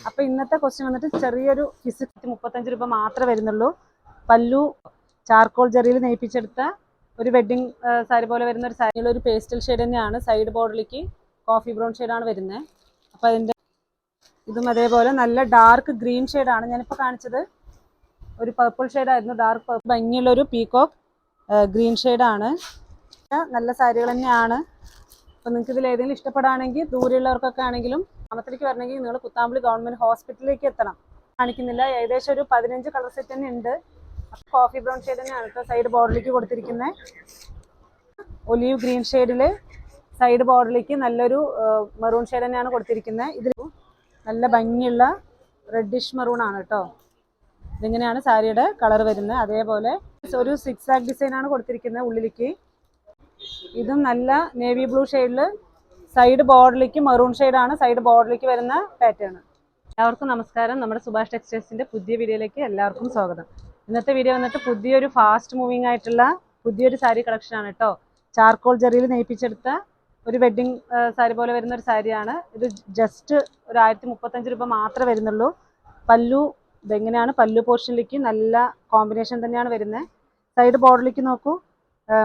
അപ്പോൾ ഇന്നത്തെ ക്വസ്റ്റ്യൻ വന്നിട്ട് ചെറിയൊരു ഫിസിക്സ് 35 രൂപ മാത്രമേ വരുന്നുള്ളൂ. പല്ലു ചാർക്കോൾ ജെറിയിൽ നെയ്പ്പിച്ചെടുത്ത ഒരു വെഡ്ഡിങ് സാരി പോലെ വരുന്ന ഒരു സാരിയിൽ ഒരു പേസ്റ്റൽ ഷെയ്ഡ് തന്നെയാണ്. സൈഡ് ബോർഡറിലേക്ക് കോഫി ബ്രൗൺ ഷെയ്ഡാണ് വരുന്നത്. അപ്പോൾ അതിൻ്റെ ഇതും അതേപോലെ നല്ല ഡാർക്ക് ഗ്രീൻ ഷെയ്ഡാണ് ഞാനിപ്പോൾ കാണിച്ചത്. ഒരു പർപ്പിൾ ഷെയ്ഡായിരുന്നു, ഡാർക്ക് പർപ്പിൾ ഭംഗിയുള്ളൊരു പീകോക്ക് ഗ്രീൻ ഷെയ്ഡാണ്. നല്ല സാരികൾ തന്നെയാണ്. അപ്പോൾ നിങ്ങൾക്ക് ഇതിൽ ഏതെങ്കിലും ഇഷ്ടപ്പെടുകയാണെങ്കിൽ ദൂരെയുള്ളവർക്കൊക്കെ ആണെങ്കിലും ഗ്രാമത്തിലേക്ക് വരണമെങ്കിൽ നിങ്ങൾ കുത്താമ്പളി ഗവൺമെൻറ് ഹോസ്പിറ്റലിലേക്ക് എത്തണം. കാണിക്കുന്നില്ല, ഏകദേശം ഒരു 15 കളർ സെറ്റ് തന്നെ ഉണ്ട്. കോഫി ബ്രൗൺ ഷെയ്ഡ് തന്നെയാണ് ഇപ്പോൾ സൈഡ് ബോർഡറിലേക്ക് കൊടുത്തിരിക്കുന്നത്. ഒലീവ് ഗ്രീൻ ഷെയ്ഡിൽ സൈഡ് ബോർഡറിലേക്ക് നല്ലൊരു മെറൂൺ ഷെയ്ഡ് തന്നെയാണ് കൊടുത്തിരിക്കുന്നത്. ഇതിൽ നല്ല ഭംഗിയുള്ള റെഡിഷ് മെറൂൺ ആണ് കേട്ടോ. ഇതിങ്ങനെയാണ് സാരിയുടെ കളർ വരുന്നത്. അതേപോലെ ഒരു സിക്സ് ആക്ക് ഡിസൈനാണ് കൊടുത്തിരിക്കുന്നത് ഉള്ളിലേക്ക്. ഇതും നല്ല നേവി ബ്ലൂ ഷെയ്ഡിൽ സൈഡ് ബോർഡറിലേക്ക് മെറൂൺ ഷെയ്ഡാണ് സൈഡ് ബോർഡറിലേക്ക് വരുന്ന പാറ്റേൺ. എല്ലാവർക്കും നമസ്കാരം. നമ്മുടെ സുഭാഷ് ടെക്സ്റ്റൈൽസിൻ്റെ പുതിയ വീഡിയോയിലേക്ക് എല്ലാവർക്കും സ്വാഗതം. ഇന്നത്തെ വീഡിയോ വന്നിട്ട് പുതിയൊരു ഫാസ്റ്റ് മൂവിങ് ആയിട്ടുള്ള പുതിയൊരു സാരി കളക്ഷനാണ് കേട്ടോ. ചാർക്കോൾ ജെറിയിൽ നെയ്പ്പിച്ചെടുത്ത ഒരു വെഡ്ഡിങ് സാരി പോലെ വരുന്ന ഒരു സാരിയാണ് ഇത്. ജസ്റ്റ് ഒരു 1035 രൂപ മാത്രമേ വരുന്നുള്ളൂ. പല്ലു ഇതെങ്ങനെയാണ്, പല്ലു പോർഷനിലേക്ക് നല്ല കോമ്പിനേഷൻ തന്നെയാണ് വരുന്നത്. സൈഡ് ബോർഡറിലേക്ക് നോക്കൂ,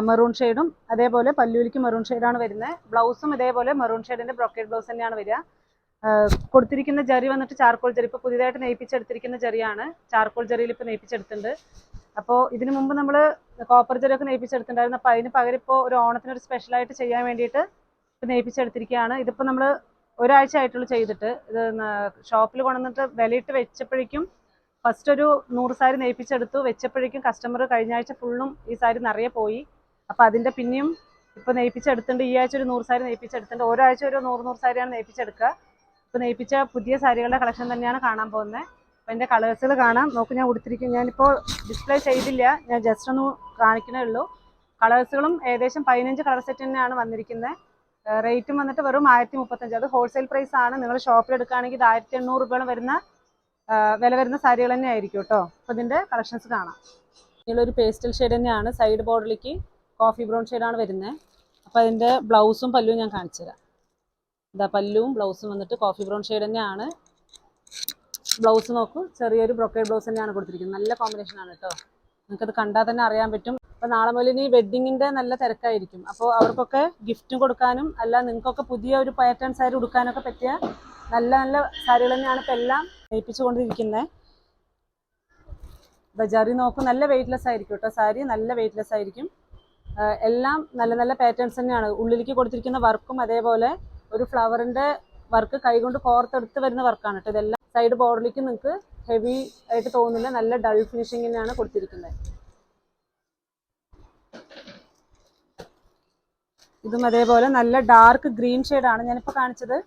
മെറൂൺ ഷെയ്ഡും അതേപോലെ പല്ലുവിലേക്ക് മെറൂൺ ഷെയ്ഡാണ് വരുന്നത്. ബ്ലൗസും ഇതേപോലെ മെറൂൺ ഷെയ്ഡിൻ്റെ ബ്രൊക്കേഡ് ബ്ലൗസ് തന്നെയാണ് വരിക. കൊടുത്തിരിക്കുന്ന ജറി വന്നിട്ട് ചാർക്കോൾ ജെറി, ഇപ്പോൾ പുതിയതായിട്ട് നെയ്പ്പിച്ചെടുത്തിരിക്കുന്ന ജറിയാണ്. ചാർക്കോൾ ജെറിയിൽ ഇപ്പോൾ നെയ്പ്പിച്ചെടുത്തിട്ടുണ്ട്. അപ്പോൾ ഇതിനു മുമ്പ് നമ്മൾ കോപ്പർ ജെറിയൊക്കെ നെയ്പ്പിച്ചെടുത്തിട്ടുണ്ടായിരുന്നു. അപ്പോൾ അതിന് പകരം ഇപ്പോൾ ഒരു ഓണത്തിനൊരു സ്പെഷ്യലായിട്ട് ചെയ്യാൻ വേണ്ടിയിട്ട് ഇപ്പോൾ നെയ്പ്പിച്ചെടുത്തിരിക്കുകയാണ്. ഇതിപ്പോൾ നമ്മൾ ഒരാഴ്ച ആയിട്ടുള്ളൂ ചെയ്തിട്ട്. ഇത് ഷോപ്പിൽ കൊണ്ടുവന്നിട്ട് വിലയിട്ട് വെച്ചപ്പോഴേക്കും ഫസ്റ്റ് ഒരു 100 സാരി നെയ്പ്പിച്ചെടുത്തു. വെച്ചപ്പോഴേക്കും കസ്റ്റമർ കഴിഞ്ഞ ആഴ്ച ഫുള്ളും ഈ സാരി നിറയെ പോയി. അപ്പോൾ അതിൻ്റെ പിന്നെയും ഇപ്പോൾ നെയ്പ്പിച്ചെടുത്തിട്ടുണ്ട്. ഈ ആഴ്ച ഒരു 100 സാരി നെയ്പ്പിച്ചെടുത്തിട്ടുണ്ട്. ഒരാഴ്ച ഒരു 100 സാരിയാണ് നെയ്പ്പിച്ചെടുക്കുക. ഇപ്പോൾ നെയ്പ്പിച്ച പുതിയ സാരികളുടെ കളക്ഷൻ തന്നെയാണ് കാണാൻ പോകുന്നത്. അപ്പോൾ എൻ്റെ കളേഴ്സുകൾ കാണാം. നോക്ക്, ഞാൻ ഉടുത്തിരിക്കും. ഞാനിപ്പോൾ ഡിസ്പ്ലേ ചെയ്തില്ല, ഞാൻ ജസ്റ്റ് ഒന്ന് കാണിക്കണേ ഉള്ളൂ. കളേഴ്സുകളും ഏകദേശം 15 കളർ സെറ്റ് തന്നെയാണ് വന്നിരിക്കുന്നത്. റേറ്റും വന്നിട്ട് വെറും 1035. അത് ഹോൾസെയിൽ പ്രൈസ് ആണ്. നിങ്ങൾ ഷോപ്പിൽ എടുക്കുകയാണെങ്കിൽ ഇത് 1800 രൂപയോളം വരുന്ന വില വരുന്ന സാരികൾ തന്നെ ആയിരിക്കും കേട്ടോ. അപ്പോൾ ഇതിൻ്റെ കളക്ഷൻസ് കാണാം. ഇതിലൊരു പേസ്റ്റൽ ഷെയ്ഡ് തന്നെയാണ്. സൈഡ് ബോർഡറിലേക്ക് കോഫി ബ്രൗൺ ഷെയ്ഡാണ് വരുന്നത്. അപ്പോൾ അതിൻ്റെ ബ്ലൗസും പല്ലുവും ഞാൻ കാണിച്ചു തരാം. ഇതാ പല്ലുവും ബ്ലൗസും വന്നിട്ട് കോഫി ബ്രൗൺ ഷെയ്ഡ് തന്നെയാണ്. ബ്ലൗസ് നോക്കൂ, ചെറിയൊരു ബ്രൊക്കേഡ് ബ്ലൗസ് തന്നെയാണ് കൊടുത്തിരിക്കുന്നത്. നല്ല കോമ്പിനേഷനാണ് കേട്ടോ. നിങ്ങൾക്കത് കണ്ടാൽ തന്നെ അറിയാൻ പറ്റും. അപ്പോൾ നാളെ മുതൽ ഇനി വെഡ്ഡിങ്ങിൻ്റെ നല്ല തിരക്കായിരിക്കും. അപ്പോൾ അവർക്കൊക്കെ ഗിഫ്റ്റും കൊടുക്കാനും അല്ല നിങ്ങൾക്കൊക്കെ പുതിയ ഒരു പാറ്റേൺ സാരി ഉടുക്കാനൊക്കെ പറ്റിയ നല്ല നല്ല സാരികൾ തന്നെയാണ് ഇപ്പോൾ എല്ലാം നെയ്പ്പിച്ചുകൊണ്ടിരിക്കുന്നത്. ബജാറി നോക്കും, നല്ല വെയ്റ്റ്ലെസ് ആയിരിക്കും കേട്ടോ. സാരി നല്ല വെയ്റ്റ്ലെസ് ആയിരിക്കും. എല്ലാം നല്ല നല്ല പാറ്റേൺസ് തന്നെയാണ്. ഉള്ളിലേക്ക് കൊടുത്തിരിക്കുന്ന വർക്കും അതേപോലെ ഒരു ഫ്ലവറിൻ്റെ വർക്ക് കൈകൊണ്ട് കോർത്തെടുത്ത് വരുന്ന വർക്കാണ് കേട്ടോ. ഇതെല്ലാം സൈഡ് ബോർഡറിലേക്ക് നിങ്ങൾക്ക് ഹെവി ആയിട്ട് തോന്നുന്നില്ല, നല്ല ഡൾ ഫിനിഷിംഗ് തന്നെയാണ് കൊടുത്തിരിക്കുന്നത്. ഇതും അതേപോലെ നല്ല ഡാർക്ക് ഗ്രീൻ ഷെയ്ഡാണ് ഞാനിപ്പോൾ കാണിച്ചത്.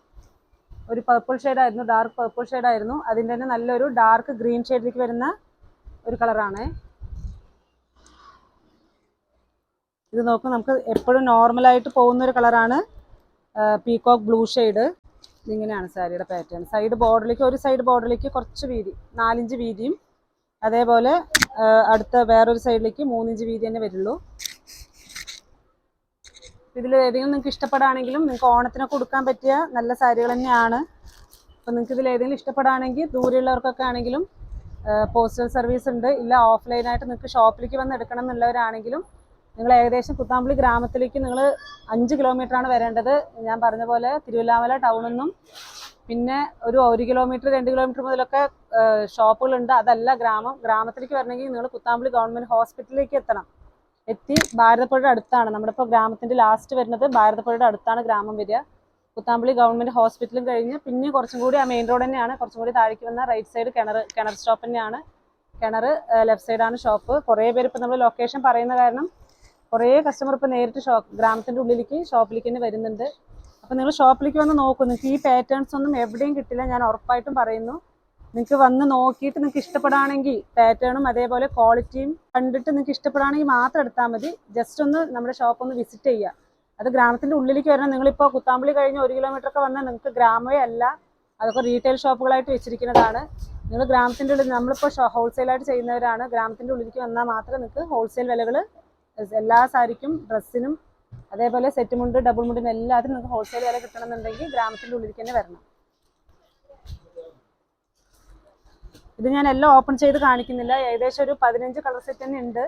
ഒരു പർപ്പിൾ ഷെയ്ഡായിരുന്നു, ഡാർക്ക് പർപ്പിൾ ഷെയ്ഡായിരുന്നു. അതിൻ്റെ തന്നെ നല്ലൊരു ഡാർക്ക് ഗ്രീൻ ഷെയ്ഡിലേക്ക് വരുന്ന ഒരു കളറാണ് ഇത്. നോക്കും, നമുക്ക് എപ്പോഴും നോർമലായിട്ട് പോകുന്നൊരു കളറാണ് പീകോക്ക് ബ്ലൂ ഷെയ്ഡ്. ഇതിങ്ങനെയാണ് സാരിയുടെ പാറ്റേൺ. സൈഡ് ബോർഡറിലേക്ക് ഒരു സൈഡ് ബോർഡറിലേക്ക് കുറച്ച് വീതി, 4 ഇഞ്ച് വീതിയും അതേപോലെ അടുത്ത വേറൊരു സൈഡിലേക്ക് 3 ഇഞ്ച് വീതി തന്നെ വരുള്ളൂ. ഇതിൽ ഏതെങ്കിലും നിങ്ങൾക്ക് ഇഷ്ടപ്പെടുകയാണെങ്കിലും നിങ്ങൾക്ക് ഓണത്തിനൊക്കെ കൊടുക്കാൻ പറ്റിയ നല്ല സാരികൾ തന്നെയാണ്. അപ്പോൾ നിങ്ങൾക്ക് ഇതിൽ ഏതെങ്കിലും ഇഷ്ടപ്പെടുകയാണെങ്കിൽ ദൂരെയുള്ളവർക്കൊക്കെ ആണെങ്കിലും പോസ്റ്റൽ സർവീസ് ഉണ്ട്. ഇല്ല ഓഫ്ലൈനായിട്ട് നിങ്ങൾക്ക് ഷോപ്പിലേക്ക് വന്ന് എടുക്കണം എന്നുള്ളവരാണെങ്കിലും നിങ്ങൾ ഏകദേശം കുത്താമ്പളി ഗ്രാമത്തിലേക്ക് നിങ്ങൾ 5 കിലോമീറ്ററാണ് വരേണ്ടത്. ഞാൻ പറഞ്ഞ പോലെ തിരുവല്ലാമല ടൗണിൽ നിന്നും പിന്നെ ഒരു 1 കിലോമീറ്റർ 2 കിലോമീറ്റർ മുതലൊക്കെ ഷോപ്പുകളുണ്ട്. അതല്ല ഗ്രാമത്തിലേക്ക് വരണമെങ്കിൽ നിങ്ങൾ കുത്താമ്പളി ഗവൺമെൻറ് ഹോസ്പിറ്റലിലേക്ക് എത്തി ഭാരതപ്പുഴയുടെ അടുത്താണ്. നമ്മുടെ ഇപ്പോൾ ഗ്രാമത്തിൻ്റെ ലാസ്റ്റ് വരുന്നത് ഭാരതപ്പുഴയുടെ അടുത്താണ് ഗ്രാമം വരിക. കുത്താമ്പളി ഗവൺമെൻറ് ഹോസ്പിറ്റലും കഴിഞ്ഞ് പിന്നെ കുറച്ചും കൂടി ആ മെയിൻ റോഡ് തന്നെയാണ്. കുറച്ചും കൂടി താഴേക്ക് വന്ന റൈറ്റ് സൈഡ് കിണർ സ്റ്റോപ്പ് തന്നെയാണ്. കിണർ ലെഫ്റ്റ് സൈഡാണ് ഷോപ്പ്. കുറേ പേര് ഇപ്പോൾ നമ്മൾ ലൊക്കേഷൻ പറയുന്ന കാരണം കുറേ കസ്റ്റമർ ഇപ്പോൾ നേരിട്ട് ഗ്രാമത്തിൻ്റെ ഉള്ളിലേക്ക് ഷോപ്പിലേക്ക് തന്നെ വരുന്നുണ്ട്. അപ്പോൾ നിങ്ങൾ ഷോപ്പിലേക്ക് വന്ന് നോക്കും, നിങ്ങൾക്ക് ഈ പാറ്റേൺസ് ഒന്നും എവിടെയും കിട്ടില്ല, ഞാൻ ഉറപ്പായിട്ടും പറയുന്നു. നിങ്ങൾക്ക് വന്ന് നോക്കിയിട്ട് നിങ്ങൾക്ക് ഇഷ്ടപ്പെടുകയാണെങ്കിൽ പാറ്റേണും അതേപോലെ ക്വാളിറ്റിയും കണ്ടിട്ട് നിങ്ങൾക്ക് ഇഷ്ടപ്പെടുകയാണെങ്കിൽ മാത്രം എടുത്താൽ മതി. ജസ്റ്റ് ഒന്ന് നമ്മുടെ ഷോപ്പ് ഒന്ന് വിസിറ്റ് ചെയ്യുക. അത് ഗ്രാമത്തിൻ്റെ ഉള്ളിലേക്ക് വരണം. നിങ്ങളിപ്പോൾ കുത്താമ്പളി കഴിഞ്ഞ് 1 കിലോമീറ്റർ ഒക്കെ വന്നാൽ നിങ്ങൾക്ക് ഗ്രാമമേ അല്ല, അതൊക്കെ റീറ്റെയിൽ ഷോപ്പുകളായിട്ട് വെച്ചിരിക്കുന്നതാണ്. നിങ്ങൾ ഗ്രാമത്തിൻ്റെ ഉള്ളിൽ, നമ്മളിപ്പോൾ ഹോൾസെയിലായിട്ട് ചെയ്യുന്നവരാണ്. ഗ്രാമത്തിൻ്റെ ഉള്ളിലേക്ക് വന്നാൽ മാത്രമേ നിങ്ങൾക്ക് ഹോൾസെയിൽ വിലകൾ എല്ലാ സാരിക്കും ഡ്രസ്സിനും അതേപോലെ സെറ്റ് മുണ്ട് ഡബിൾ മുണ്ടിനും എല്ലാത്തിനും നിങ്ങൾക്ക് ഹോൾസെയിൽ വില കിട്ടണമെന്നുണ്ടെങ്കിൽ ഗ്രാമത്തിൻ്റെ ഉള്ളിലേക്ക് തന്നെ വരണം. ഇത് ഞാൻ എല്ലാം ഓപ്പൺ ചെയ്ത് കാണിക്കുന്നില്ല, ഏകദേശം ഒരു 15 കളർ സെറ്റ് തന്നെ ഉണ്ട്.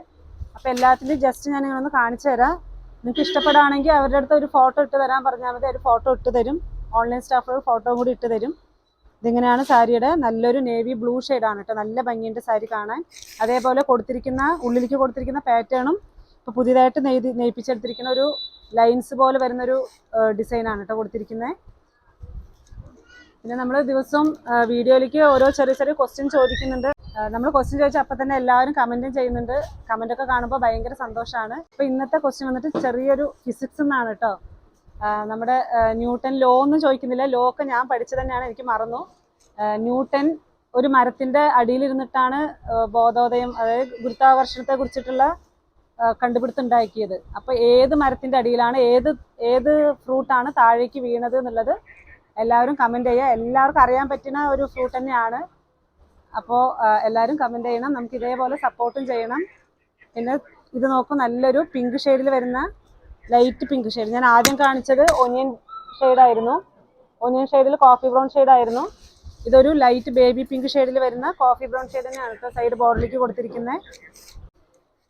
അപ്പോൾ എല്ലാത്തിലും ജസ്റ്റ് ഞാൻ നിങ്ങളൊന്ന് കാണിച്ചു തരാം. നിങ്ങൾക്ക് ഇഷ്ടപ്പെടുകയാണെങ്കിൽ അവരുടെ അടുത്ത് ഒരു ഫോട്ടോ ഇട്ട് തരാൻ പറഞ്ഞാൽ മതി, ഒരു ഫോട്ടോ ഇട്ട് തരും. ഓൺലൈൻ സ്റ്റാഫുകൾ ഫോട്ടോ കൂടി ഇട്ട് തരും. ഇതിങ്ങനെയാണ് സാരിയുടെ, നല്ലൊരു നേവി ബ്ലൂ ഷെയ്ഡാണ് കേട്ടോ, നല്ല ഭംഗിയുണ്ട് സാരി കാണാൻ. അതേപോലെ കൊടുത്തിരിക്കുന്ന ഉള്ളിലേക്ക് കൊടുത്തിരിക്കുന്ന പാറ്റേണും ഇപ്പോൾ പുതിയതായിട്ട് നെയ്പ്പിച്ചെടുത്തിരിക്കുന്ന ഒരു ലൈൻസ് പോലെ വരുന്നൊരു ഡിസൈനാണ് കേട്ടോ കൊടുത്തിരിക്കുന്നത്. പിന്നെ നമ്മൾ ദിവസവും വീഡിയോയിലേക്ക് ഓരോ ചെറിയ ചെറിയ ക്വസ്റ്റ്യൻ ചോദിക്കുന്നുണ്ട്. നമ്മൾ ക്വസ്റ്റ്യൻ ചോദിച്ചാൽ അപ്പം തന്നെ എല്ലാവരും കമൻറ്റും ചെയ്യുന്നുണ്ട്. കമൻറ്റൊക്കെ കാണുമ്പോൾ ഭയങ്കര സന്തോഷമാണ്. അപ്പോൾ ഇന്നത്തെ ക്വസ്റ്റ്യൻ വന്നിട്ട് ചെറിയൊരു ഫിസിക്സ് എന്നാണ് കേട്ടോ. നമ്മുടെ ന്യൂട്ടൺ ലോ ഒന്നും ചോദിക്കുന്നില്ല, ലോ ഒക്കെ ഞാൻ പഠിച്ചു തന്നെയാണ്, എനിക്ക് മറന്നു. ന്യൂട്ടൺ ഒരു മരത്തിൻ്റെ അടിയിലിരുന്നിട്ടാണ് ബോധോദയം, അതായത് ഗുരുത്വാകർഷണത്തെ കുറിച്ചിട്ടുള്ള കണ്ടുപിടുത്തം ഉണ്ടാക്കിയത്. അപ്പോൾ ഏത് മരത്തിൻ്റെ അടിയിലാണ് ഏത് ഫ്രൂട്ടാണ് താഴേക്ക് വീണത് എന്നുള്ളത് എല്ലാവരും കമൻറ്റ് ചെയ്യുക. എല്ലാവർക്കും അറിയാൻ പറ്റുന്ന ഒരു ഫ്രൂട്ട് തന്നെയാണ്. അപ്പോൾ എല്ലാവരും കമൻറ്റ് ചെയ്യണം, നമുക്ക് ഇതേപോലെ സപ്പോർട്ടും ചെയ്യണം. പിന്നെ ഇത് നോക്കും, നല്ലൊരു പിങ്ക് ഷെയ്ഡിൽ വരുന്ന ലൈറ്റ് പിങ്ക് ഷെയ്ഡ്. ഞാൻ ആദ്യം കാണിച്ചത് ഒനിയൻ ഷെയ്ഡായിരുന്നു, ഒനിയൻ ഷെയ്ഡിൽ കോഫി ബ്രൗൺ ഷെയ്ഡായിരുന്നു. ഇതൊരു ലൈറ്റ് ബേബി പിങ്ക് ഷെയ്ഡിൽ വരുന്ന കോഫി ബ്രൗൺ ഷെയ്ഡ് തന്നെയാണ് കേട്ടോ സൈഡ് ബോർഡിലേക്ക് കൊടുത്തിരിക്കുന്നത്.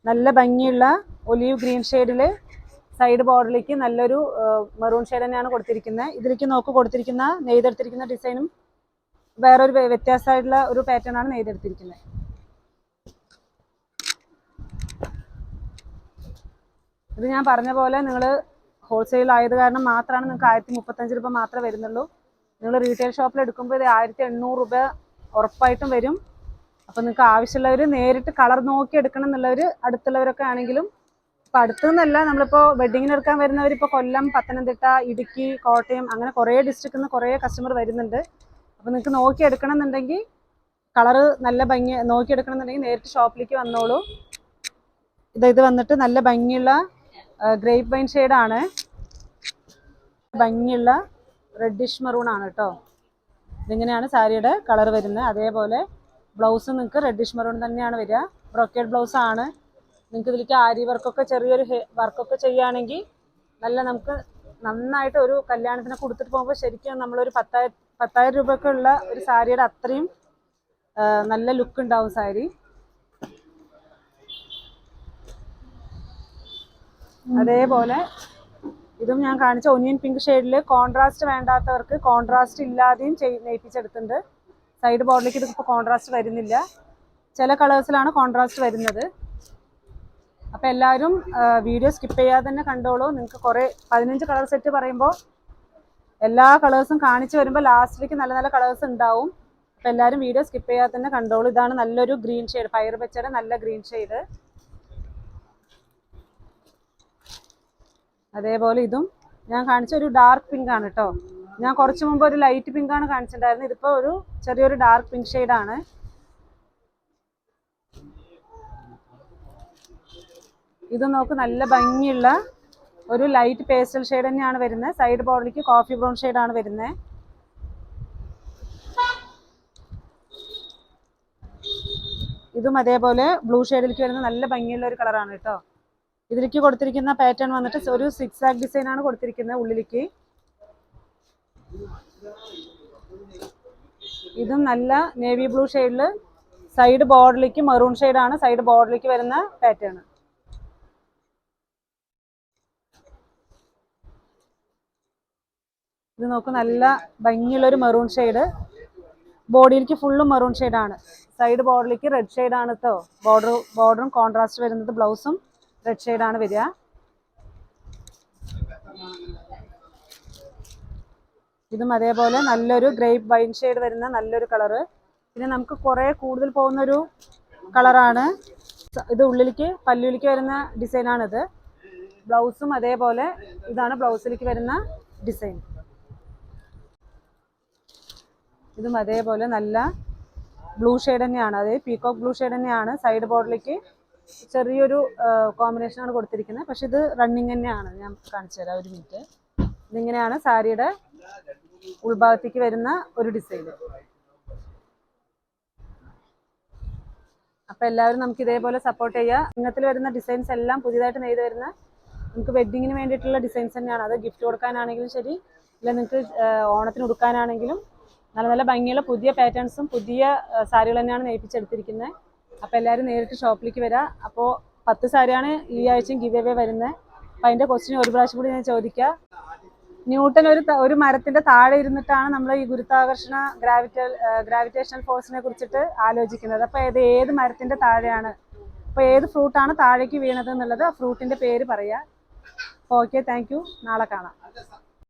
നല്ല ഭംഗിയുള്ള ഒലീവ് ഗ്രീൻ ഷെയ്ഡിൽ സൈഡ് ബോർഡിലേക്ക് നല്ലൊരു മെറൂൺ ഷെയ്ഡ് തന്നെയാണ് കൊടുത്തിരിക്കുന്നത്. ഇതിലേക്ക് നോക്ക്, കൊടുത്തിരിക്കുന്ന നെയ്തെടുത്തിരിക്കുന്ന ഡിസൈനും വേറൊരു വ്യത്യാസമായിട്ടുള്ള ഒരു പാറ്റേൺ ആണ് നെയ്തെടുത്തിരിക്കുന്നത്. ഇത് ഞാൻ പറഞ്ഞ പോലെ നിങ്ങൾ ഹോൾസെയിൽ ആയത് കാരണം മാത്രമാണ് നിങ്ങൾക്ക് 1035 രൂപ മാത്രമേ വരുന്നുള്ളൂ. നിങ്ങൾ റീറ്റെയിൽ ഷോപ്പിൽ എടുക്കുമ്പോൾ ഇത് 1800 രൂപ ഉറപ്പായിട്ടും വരും. അപ്പോൾ നിങ്ങൾക്ക് ആവശ്യമുള്ളവർ നേരിട്ട് കളർ നോക്കി എടുക്കണം എന്നുള്ളവർ അടുത്തുള്ളവരൊക്കെ ആണെങ്കിലും, ഇപ്പോൾ അടുത്തുനിന്നല്ല, നമ്മളിപ്പോൾ വെഡ്ഡിങ്ങിന് എടുക്കാൻ വരുന്നവർ ഇപ്പോൾ കൊല്ലം, പത്തനംതിട്ട, ഇടുക്കി, കോട്ടയം അങ്ങനെ കുറേ ഡിസ്ട്രിക്റ്റിൽ നിന്ന് കുറേ കസ്റ്റമർ വരുന്നുണ്ട്. അപ്പോൾ നിങ്ങൾക്ക് നോക്കി എടുക്കണം എന്നുണ്ടെങ്കിൽ, കളറ് നല്ല ഭംഗി നോക്കി എടുക്കണം എന്നുണ്ടെങ്കിൽ നേരിട്ട് ഷോപ്പിലേക്ക് വന്നോളൂ. ഇത് വന്നിട്ട് നല്ല ഭംഗിയുള്ള ഗ്രേപ്പ് വൈൻ ഷെയ്ഡാണ്, ഭംഗിയുള്ള റെഡിഷ് മെറൂൺ ആണ് കേട്ടോ. ഇതിങ്ങനെയാണ് സാരിയുടെ കളർ വരുന്നത്. അതേപോലെ ബ്ലൗസ് നിങ്ങൾക്ക് റെഡിഷ് മെറൂൺ തന്നെയാണ് വരിക, ബ്രോക്കേഡ് ബ്ലൗസ് ആണ്. നിങ്ങൾക്ക് ഇതിലേക്ക് ആരി വർക്കൊക്കെ ചെറിയൊരു വർക്കൊക്കെ ചെയ്യുകയാണെങ്കിൽ നമുക്ക് നന്നായിട്ട് ഒരു കല്യാണത്തിനൊക്കെ കൊടുത്തിട്ട് പോകുമ്പോൾ ശരിക്കും നമ്മളൊരു 10,000 രൂപയൊക്കെ ഉള്ള ഒരു സാരിയുടെ അത്രയും നല്ല ലുക്ക് ഉണ്ടാവും സാരി. അതേപോലെ ഇതും ഞാൻ കാണിച്ച ഒനിയൻ പിങ്ക് ഷെയ്ഡിൽ കോൺട്രാസ്റ്റ് വേണ്ടാത്തവർക്ക് കോൺട്രാസ്റ്റ് ഇല്ലാതെയും നെയ്പ്പിച്ചെടുത്തിട്ടുണ്ട്. സൈഡ് ബോർഡിലേക്ക് ഇതിപ്പോൾ കോൺട്രാസ്റ്റ് വരുന്നില്ല, ചില കളേഴ്സിലാണ് കോൺട്രാസ്റ്റ് വരുന്നത്. അപ്പോൾ എല്ലാവരും വീഡിയോ സ്കിപ്പ് ചെയ്യാതെ തന്നെ കണ്ടോളൂ. നിങ്ങൾക്ക് കുറേ 15 കളർ സെറ്റ് പറയുമ്പോൾ എല്ലാ കളേഴ്സും കാണിച്ച് വരുമ്പോൾ ലാസ്റ്റിലേക്ക് നല്ല നല്ല കളേഴ്സ് ഉണ്ടാവും. അപ്പോൾ എല്ലാവരും വീഡിയോ സ്കിപ്പ് ചെയ്യാതെ തന്നെ കണ്ടോളൂ. ഇതാണ് നല്ലൊരു ഗ്രീൻ ഷെയ്ഡ്, പയർ വെച്ചയുടെ നല്ല ഗ്രീൻ ഷെയ്ഡ്. അതേപോലെ ഇതും ഞാൻ കാണിച്ച ഒരു ഡാർക്ക് പിങ്ക് ആണ് കേട്ടോ. ഞാൻ കുറച്ച് മുമ്പ് ഒരു ലൈറ്റ് പിങ്ക് ആണ് കാണിച്ചിട്ടുണ്ടായിരുന്നത്, ഇതിപ്പോൾ ഒരു ചെറിയൊരു ഡാർക്ക് പിങ്ക് ഷെയ്ഡാണ്. ഇത് നോക്ക്, നല്ല ഭംഗിയുള്ള ഒരു ലൈറ്റ് പേസ്റ്റൽ ഷെയ്ഡ് തന്നെയാണ് വരുന്നത്. സൈഡ് ബോർഡിലേക്ക് കോഫി ബ്രൗൺ ഷെയ്ഡാണ് വരുന്നത്. ഇതും അതേപോലെ ബ്ലൂ ഷെയ്ഡിലേക്ക് വരുന്ന നല്ല ഭംഗിയുള്ള ഒരു കളറാണ് കേട്ടോ. ഇതിലേക്ക് കൊടുത്തിരിക്കുന്ന പാറ്റേൺ വന്നിട്ട് ഒരു സിക്സാക് ഡിസൈൻ ആണ് കൊടുത്തിരിക്കുന്നത് ഉള്ളിലേക്ക്. ഇതും നല്ല നേവി ബ്ലൂ ഷെയ്ഡിൽ സൈഡ് ബോർഡിലേക്ക് മെറൂൺ ഷെയ്ഡാണ് സൈഡ് ബോർഡിലേക്ക് വരുന്ന പാറ്റേൺ. ഇത് നോക്കൂ, നല്ല ഭംഗിയുള്ളൊരു മെറൂൺ ഷെയ്ഡ്, ബോഡിയിലേക്ക് ഫുള്ളും മെറൂൺ ഷെയ്ഡാണ്. സൈഡ് ബോർഡിലേക്ക് റെഡ് ഷെയ്ഡാണ് കേട്ടോ. ബോർഡറും കോൺട്രാസ്റ്റ് വരുന്നത്, ബ്ലൗസും റെഡ് ഷെയ്ഡാണ് വരിക. ഇതും അതേപോലെ നല്ലൊരു ഗ്രേപ്പ് വൈൻ ഷെയ്ഡ് വരുന്ന നല്ലൊരു കളറ്. പിന്നെ നമുക്ക് കുറേ കൂടുതൽ പോകുന്നൊരു കളറാണ് ഇത്. ഉള്ളിലേക്ക് പല്ലുവിലേക്ക് വരുന്ന ഡിസൈനാണിത്. ബ്ലൗസും അതേപോലെ ഇതാണ് ബ്ലൗസിലേക്ക് വരുന്ന ഡിസൈൻ. ഇതും അതേപോലെ നല്ല ബ്ലൂ ഷെയ്ഡ് തന്നെയാണ്, അതായത് പീകോക്ക് ബ്ലൂ ഷെയ്ഡ് തന്നെയാണ്. സൈഡ് ബോർഡിലേക്ക് ചെറിയൊരു കോമ്പിനേഷനാണ് കൊടുത്തിരിക്കുന്നത്, പക്ഷെ ഇത് റണ്ണിങ് തന്നെയാണ്. ഞാൻ കാണിച്ചു തരാം, ഒരു മിനിറ്റ്. ഇതിങ്ങനെയാണ് സാരിയുടെ ഉൾഭാഗത്തേക്ക് വരുന്ന ഒരു ഡിസൈൻ. അപ്പോൾ എല്ലാവരും നമുക്ക് ഇതേപോലെ സപ്പോർട്ട് ചെയ്യുക. ഇങ്ങനത്തിൽ വരുന്ന ഡിസൈൻസ് എല്ലാം പുതിയതായിട്ട് നെയ്ത് വരുന്ന നമുക്ക് വെഡ്ഡിങ്ങിന് വേണ്ടിയിട്ടുള്ള ഡിസൈൻസ് തന്നെയാണ്. അത് ഗിഫ്റ്റ് കൊടുക്കാനാണെങ്കിലും ശരി, ഇല്ല നിങ്ങൾക്ക് ഓണത്തിന് ഉടുക്കാനാണെങ്കിലും നല്ല നല്ല ഭംഗിയുള്ള പുതിയ പാറ്റേൺസും പുതിയ സാരികൾ തന്നെയാണ് നെയ്പ്പിച്ചെടുത്തിരിക്കുന്നത്. അപ്പോൾ എല്ലാവരും നേരിട്ട് ഷോപ്പിലേക്ക് വരാം. അപ്പോൾ 10 സാരിയാണ് ഈ ആഴ്ചയും ഗിവ് അവേ വരുന്നത്. അപ്പോൾ അതിൻ്റെ ക്വസ്റ്റ്യൻ ഒരു പ്രാവശ്യം കൂടി ഞാൻ ചോദിക്കാം. ന്യൂട്ടൺ ഒരു മരത്തിന്റെ താഴെ ഇരുന്നിട്ടാണ് നമ്മൾ ഈ ഗുരുത്വാകർഷണ ഗ്രാവിറ്റേഷണൽ ഫോഴ്സിനെ കുറിച്ചിട്ട് ആലോചിക്കുന്നത്. അപ്പോൾ ഏത് മരത്തിന്റെ താഴെയാണ്, അപ്പോൾ ഏത് ഫ്രൂട്ടാണ് താഴേക്ക് വീണത് എന്നുള്ളത് ആ ഫ്രൂട്ടിന്റെ പേര് പറയാം. Okay, thank you. നാളെ കാണാം.